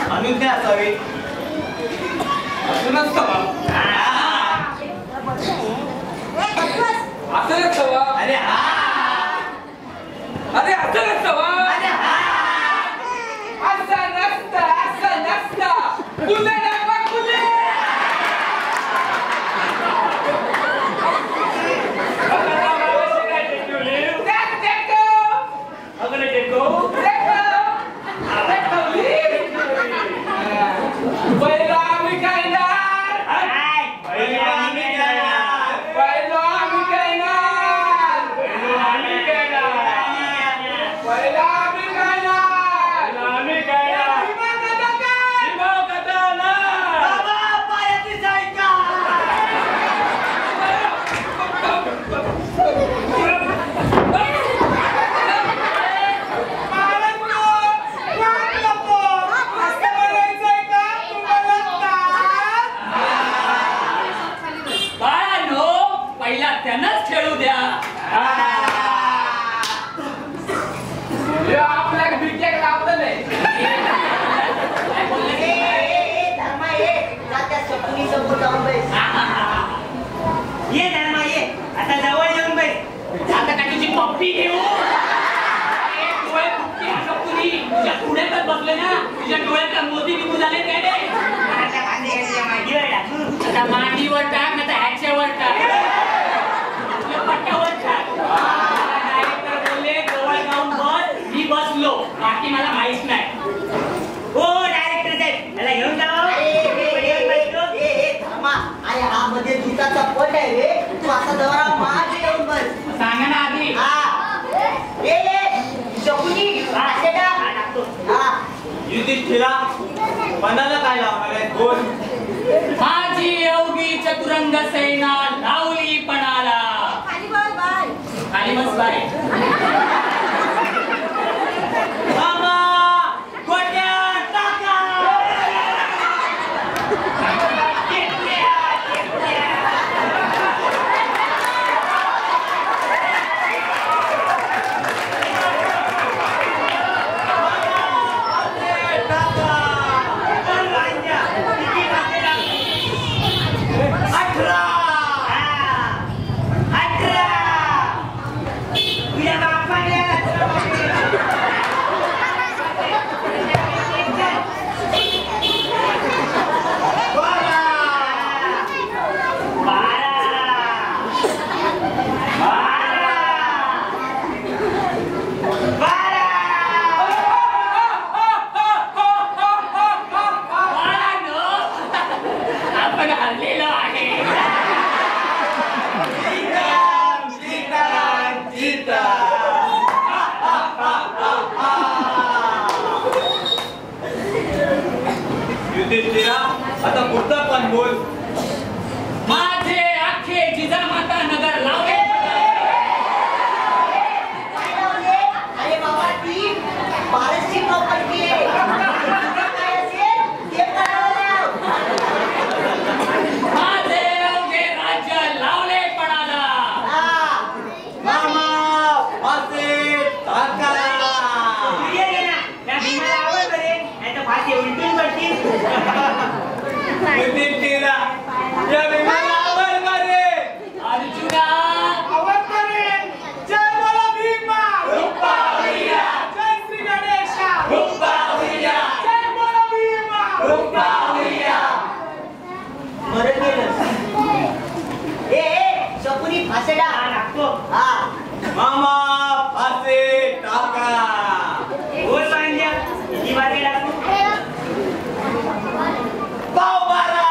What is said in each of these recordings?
म्हणून ते असावे असूनच हवा असंच हवा अरे हा अरे असंच हवा अरे हा असं नसतं तुझे डाबा तुझे त्यांनाच खेळू द्या आपल्याला बिटेक लावलं नाही ये धर्मा ये आता जवळ येऊन बैस आता का तुझी पप्पी घेऊ डोळे फुटते असं पुरी तुझ्या पुण्यातच बसले ना तुझ्या डोळ्यात मोती निघून झाले काय रे आता मांडीवर टाक ना तर ह्याच्यावर टाक पट्ट्यावर टाक डायरेक्टर बोलले जवळ जाऊन बस मी बसलो बाकी मला माहित नाही हो डायरेक्टर साहेब मला घेऊन जाओ अरे हा मध्ये दुधाचा पट आहे रे तू असा जवळ मागे येऊन बस सांगा ना आधी युधिष्ठिरा मनाला काय लावणार बोल माझी अवघी चतुरंग सेना लावली पणाला खाली बस बाय मामा गोट्या टाका आता पुढचा पण बोल माझे अख्खे जिजामाता नगर लावले अरे बाबा ती बारसची प्रॉपर्टी आहे काय असेल ते करावं माझे अवघे राज्य लावले पणाला मामा असे टाका फाशी उलटून पडतील युधिष्ठिरा या विमानावर बरे अर्जुना आवत करे जय बोला भीमा रूपा भैया जय श्री गणेशा रूपा भैया जय बोला भीमा रूपा भैया मरण गेलं ए शकुनी फासडा लागतो हा मामा फासे टाका बोल पांड्या ही बारी लागतो पाव बारा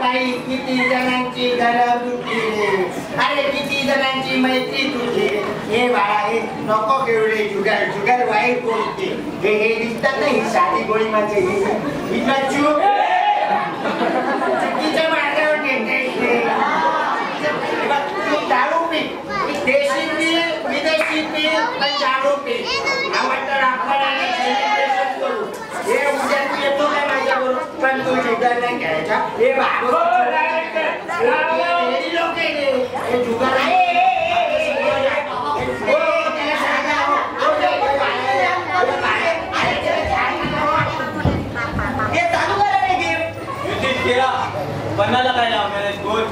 बाई किती जणांची घरं तुटली, अरे किती जणांची मैत्री तुटली. हे बाळा हे नको केवढे जुगार जुगार वाईट बोलते. हे दिसतात नाही साधी गोळी माझे इथला चूक चुकीच्या मार्गावर नेते. दारू पी देशी पी विदेशी पी पण दारू पी आवडतं आपण सेलिब्रेशन करू. हे उद्या तू येतो काय माझ्याबरोबर पण तू जुगार नाही खेळायचा. हे लोक हे जुगार बनाला काय लावणार आहे गोल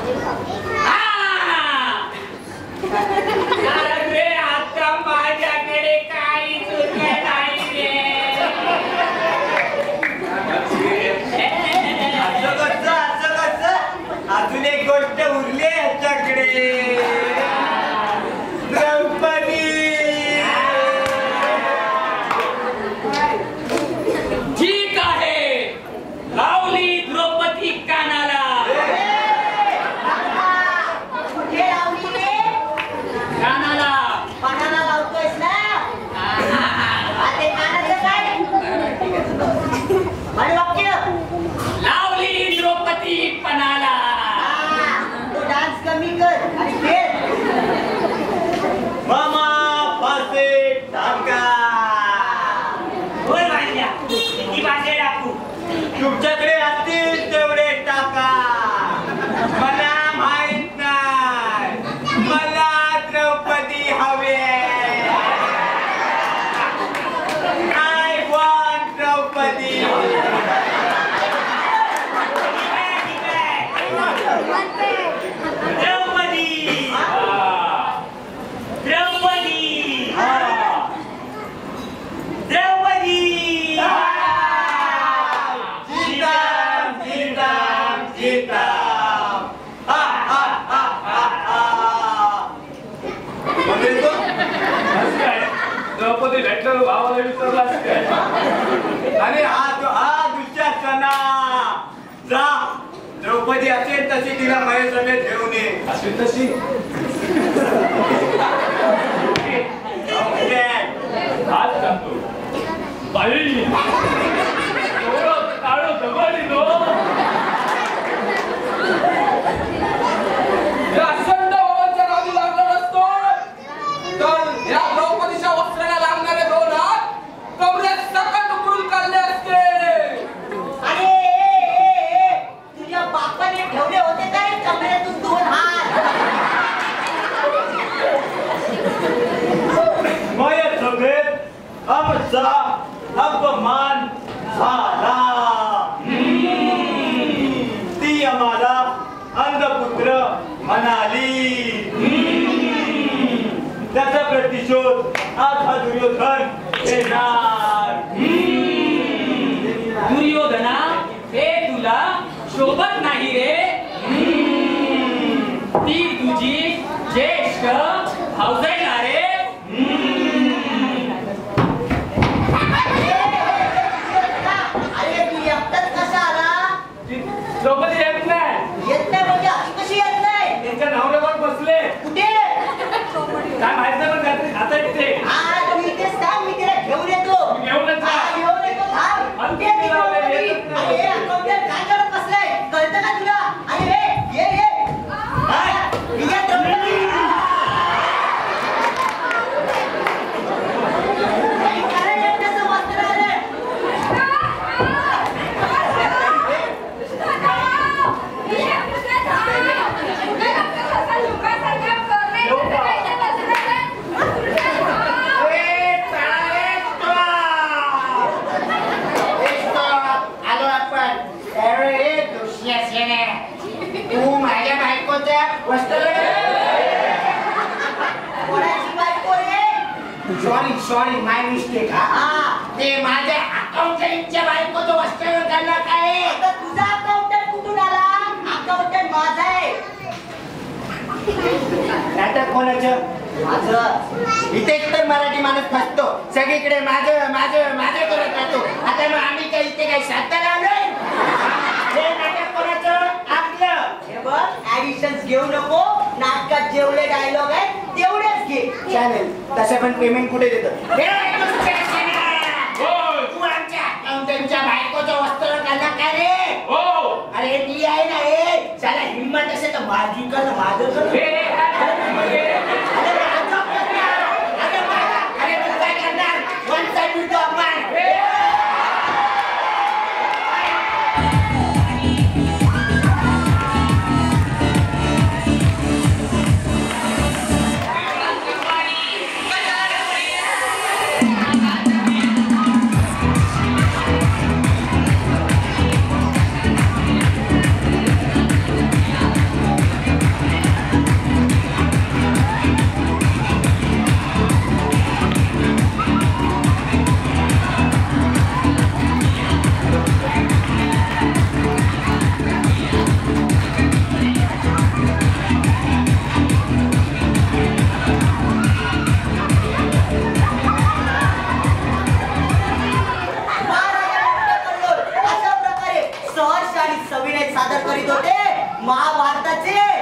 रे आता माझ्याकडे काहीच उरलं नाही रे. अजून एक गोष्ट उरली ह्याच्याकडे. द्रौपदी. ठीक आहे, लावली द्रौपदी कानाला. कुठे लावली रे? कानाला. पानाला लावतोयस ना? ते कानाचं काय? आणि वाक्य लावली द्रौपदी पणाला. तो डान्स कमी कर आणि खेळ. मामा फासे टाका. होय भांड्या किती भाषे टाकू तुमच्याकडे असतील तेवढे टाका. मला माहित नाही. मला द्रौपदी हवे. I want Draupadi. द्रौपदी द्रौपदी द्रौपदी जीताम जीताम जीताम. हा हा हा हा हा. म्हणजे तो द्रौपदी भेटलं भावाला विचारलास काय? अरे हा दुःशासना. जा द्रौपदी असेल तशी तिला माझ्या समेत घेऊन ये. अशी तशी हात सांगतो बाई काळो दगडी नो अशंत बाबांच्या नादी लागला नसतो तर या द्रौपदीच्या वस्त्राला लागणारे 2 हात कमरेत सकट उकळून काढले असते. अरे तुझ्या बापाने ठेवले होते काय कमरेतून 2 हात? माझ्या सभेत आमचा अपमान झाला. ती आम्हाला अंधपुत्र म्हणाली. त्याचा प्रतिशोध आज हा दुर्योधन घेणार. दुर्योधना, हे तुला शोभत नाही रे. ती तुझी ज्येष्ठ भावजाईला रे. अरे तू एकटाच कसा आला? द्रौपदी येत नाही. येत नाही म्हणजे अशी कशी येत नाही? त्यांच्या नवऱ्यावर बसले कुठे? काय माहित नाही पण काहीतरी खाता तिथे. हा तू इथेच थांब, मी तिला घेऊन येतो. घेऊनच जा. हा, घेऊन येतो थांब. आणि कुठे ती तिला द्रौपदी? येतच नाही. अरे अकाउंटंट काय करत बसलाय? कळतं का तुला? अरे ये ये. हा, ये द्रौपदी. काय एकट्याचं वस्त्र आलंय? आलो आपण. अरे दुष्यसेने तू माझ्या बायकोच्या वस्त्र कोणाची बायको रे? सॉरी माय मिस्टेक. हा. ते माझ्या अकाउंटंटच्या बायकोचं वस्त्र घालणं काय? आता तुझा अकाउंटंट कुठून आला? अकाउंटंट माझा आहे. नाटक कोणाचं? माझं. इथेच तर मराठी माणूस फसतो. सगळीकडे माझं माझं माझं करत राहतो. आता मग आम्ही काय इथे काही साधता लावलोय? हे नाटक कोणाचं? आपलं. ऑडिशन्स घेऊ नको. नाटकात जेवढे डायलॉग आहेत तेवढेच घे. चालेल. तसं पण पेमेंट कुठे देतं? होय. तू आमच्या अकाउंटंटच्या बायकोचं वस्त्र काढला का रे? हो. अरे मी आहे ना हे. चला हिम्मत असेल तर माझी कर, माझं कर. हे, अरे तू काय करणार? वन साइड विथ अपमान. अशा प्रकारे सहर्ष आणि सविनय सादर करीत होते महाभारताचे